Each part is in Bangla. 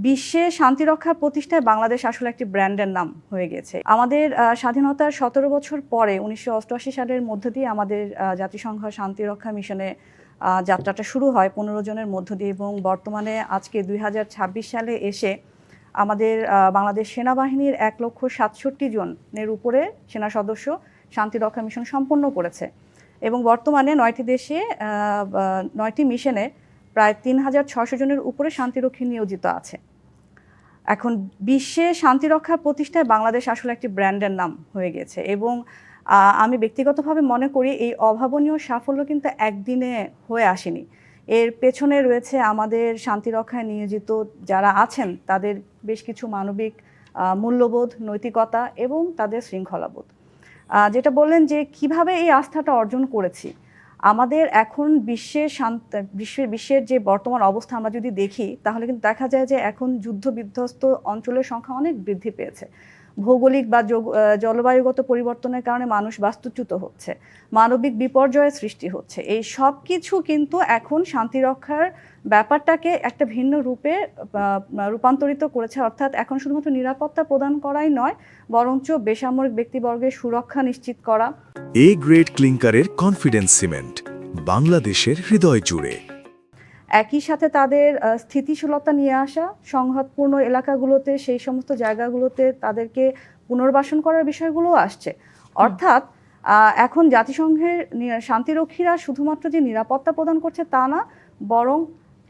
বিশ্বে শান্তি রক্ষার প্রতিষ্ঠায় বাংলাদেশ আসলে একটি ব্র্যান্ডের নাম হয়ে গেছে। আমাদের স্বাধীনতার ১৭ বছর পরে ১৯৮৮ সালের মধ্য দিয়ে আমাদের জাতিসংঘ শান্তি রক্ষা মিশনে যাত্রাটা শুরু হয় ১৫ জনের মধ্য দিয়ে, এবং বর্তমানে আজকে ২০২৬ সালে এসে আমাদের বাংলাদেশ সেনাবাহিনীর ১,৬৭,০০০ জনের উপরে সেনা সদস্য শান্তি রক্ষা মিশন সম্পন্ন করেছে, এবং বর্তমানে ৯টি দেশে ৯টি মিশনে প্রায় ৩,৬০০ জনের উপরে শান্তিরক্ষী নিয়োজিত আছে। এখন বিশ্বে শান্তি রক্ষার প্রতিষ্ঠায় বাংলাদেশ আসলে একটি ব্র্যান্ডের নাম হয়ে গেছে, এবং আমি ব্যক্তিগতভাবে মনে করি এই অভাবনীয় সাফল্য কিন্তু একদিনে হয়ে আসেনি। এর পেছনে রয়েছে আমাদের শান্তি রক্ষায় নিয়োজিত যারা আছেন তাদের বেশ কিছু মানবিক মূল্যবোধ, নৈতিকতা এবং তাদের শৃঙ্খলাবোধ। যেটা বললেন যে কিভাবে এই আস্থাটা অর্জন করেছি, আমাদের এখন বিশ্বের যে বর্তমান অবস্থা আমরা যদি দেখি তাহলে কিন্তু দেখা যায় যে এখন যুদ্ধ বিধ্বস্ত অঞ্চলের সংখ্যা অনেক বৃদ্ধি পেয়েছে। ভৌগোলিক বা জলবায়ুগত পরিবর্তনের কারণে মানুষ বাস্তুচ্যুত হচ্ছে, মানবিক বিপর্যয়ের সৃষ্টি হচ্ছে। এই সব কিছু কিন্তু এখন শান্তি রক্ষার ব্যাপারটাকে একটা ভিন্ন রূপে রূপান্তরিত করেছে। অর্থাৎ এখন শুধুমাত্র নিরাপত্তা প্রদান করাই নয়, বরঞ্চ বেসামরিক ব্যক্তিবর্গের সুরক্ষা নিশ্চিত করা। এ গ্রেড ক্লিংকারের কনফিডেন্স সিমেন্ট, বাংলাদেশের হৃদয় জুড়ে। একই সাথে তাদের স্থিতিশীলতা নিয়ে আসা, সংঘাতপূর্ণ এলাকাগুলোতে সেই সমস্ত জায়গাগুলোতে তাদেরকে পুনর্বাসন করার বিষয়গুলোও আসছে। অর্থাৎ এখন জাতিসংঘের শান্তিরক্ষীরা শুধুমাত্র যে নিরাপত্তা প্রদান করছে তা না, বরং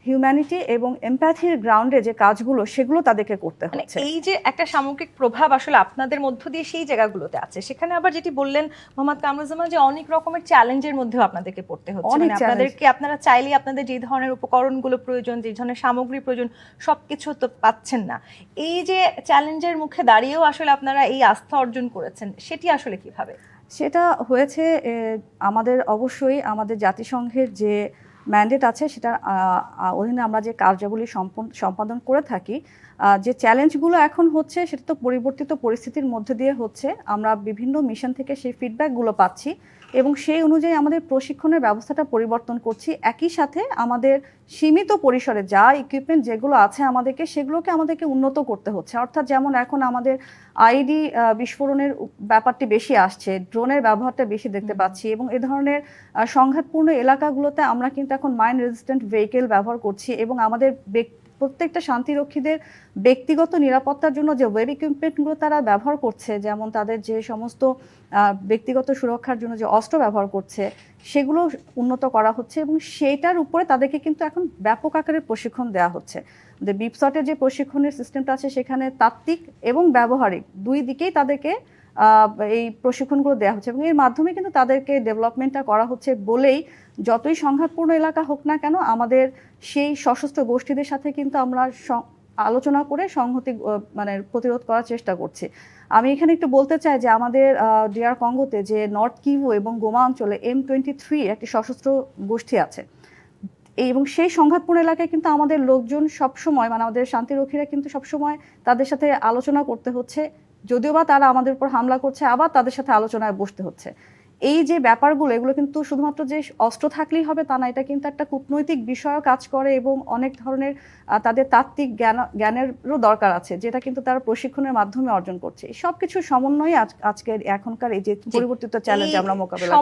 হিউম্যানিটি এবং এমপ্যাথির গ্রাউন্ডে যে কাজগুলো সেগুলো তাদেরকে করতে হচ্ছে। এই যে একটা সামগ্রিক প্রভাব আসলে আপনাদের মধ্য দিয়ে সেই জায়গাগুলোতে আছে, সেখানে আবার যেটি বললেন মোহাম্মদ কামরুজ্জামান যে অনেক রকমের চ্যালেঞ্জের মধ্যেও আপনাদেরকে পড়তে হচ্ছে, আপনারা চাইলেই আপনাদের যে ধরনের উপকরণগুলো প্রয়োজন, যে ধরনের সামগ্রী প্রয়োজন সবকিছু তো পাচ্ছেন না। এই যে চ্যালেঞ্জের মুখে দাঁড়িয়েও আসলে আপনারা এই আস্থা অর্জন করেছেন, সেটি আসলে কিভাবে? সেটা হয়েছে আমাদের অবশ্যই আমাদের জাতিসংঘের যে ম্যান্ডেট আছে সেটার অধীনে আমরা যে কার্যাবলী সম্পাদন করে থাকি। যে চ্যালেঞ্জগুলো এখন হচ্ছে সেটা তো পরিবর্তিত পরিস্থিতির মধ্যে দিয়ে হচ্ছে। আমরা বিভিন্ন মিশন থেকে সেই ফিডব্যাকগুলো পাচ্ছি এবং সেই অনুযায়ী আমাদের প্রশিক্ষণের ব্যবস্থাটা পরিবর্তন করছি। একই সাথে আমাদের সীমিত পরিসরে যা ইকুইপমেন্ট যেগুলো আছে সেগুলোকে আমাদেরকে উন্নত করতে হচ্ছে। অর্থাৎ যেমন এখন আমাদের আইডি বিস্ফোরণের ব্যাপারটি বেশি আসছে, ড্রোনের ব্যবহারটা বেশি দেখতে পাচ্ছি, এবং এ ধরনের সংঘাতপূর্ণ এলাকাগুলোতে আমরা কিন্তু এখন মাইন রেজিস্ট্যান্ট ভেহিকেল ব্যবহার করছি, এবং আমাদের প্রত্যেকটা শান্তিরক্ষীদের ব্যক্তিগত নিরাপত্তার জন্য যে ওয়েব ইকুইপমেন্টগুলো তারা ব্যবহার করছে, যেমন তাদের যে সমস্ত ব্যক্তিগত সুরক্ষার জন্য যে অস্ত্র ব্যবহার করছে সেগুলো উন্নত করা হচ্ছে, এবং সেইটার উপরে তাদেরকে কিন্তু এখন ব্যাপক আকারের প্রশিক্ষণ দেওয়া হচ্ছে। বিপসটের যে প্রশিক্ষণের সিস্টেমটা আছে সেখানে তাত্ত্বিক এবং ব্যবহারিক দুই দিকেই তাদেরকে এই প্রশিক্ষণগুলো দেওয়া হচ্ছে, এবং এর মাধ্যমে কিন্তু তাদেরকে ডেভেলপমেন্টটা করা হচ্ছে বলেই যতই সংঘাতপূর্ণ এলাকা হোক না কেন আমাদের সেই সশস্ত্র গোষ্ঠীদের সাথে কিন্তু আমরা আলোচনা করে সংহতি প্রতিরোধ করার চেষ্টা করছি। আমি এখানে একটু বলতে চাই যে আমাদের ডিআর কঙ্গোতে যে নর্থ কিভু এবং গোমা অঞ্চলে M23 একটি সশস্ত্র গোষ্ঠী আছে, এবং সেই সংঘাতপূর্ণ এলাকায় কিন্তু আমাদের লোকজন সবসময় আমাদের শান্তিরক্ষীরা কিন্তু সবসময় তাদের সাথে আলোচনা করতে হচ্ছে, যদিও বা তারা আমাদের উপর হামলা করছে আবার তাদের সাথে আলোচনায় বসতে হচ্ছে। এই যে ব্যাপারগুলো এগুলো কিন্তু শুধুমাত্র যে অস্ত্র থাকলেই হবে তা না, এটা কিন্তু একটা কূটনৈতিক বিষয়ও কাজ করে, এবং অনেক ধরনের তাদের তাত্ত্বিক জ্ঞানেরও দরকার আছে, যেটা কিন্তু তারা প্রশিক্ষণের মাধ্যমে অর্জন করছে। সব কিছু সমন্বয়ে আজকের এখনকার এই যে পরিবর্তিত চ্যালেঞ্জ আমরা মোকাবেলা করছি।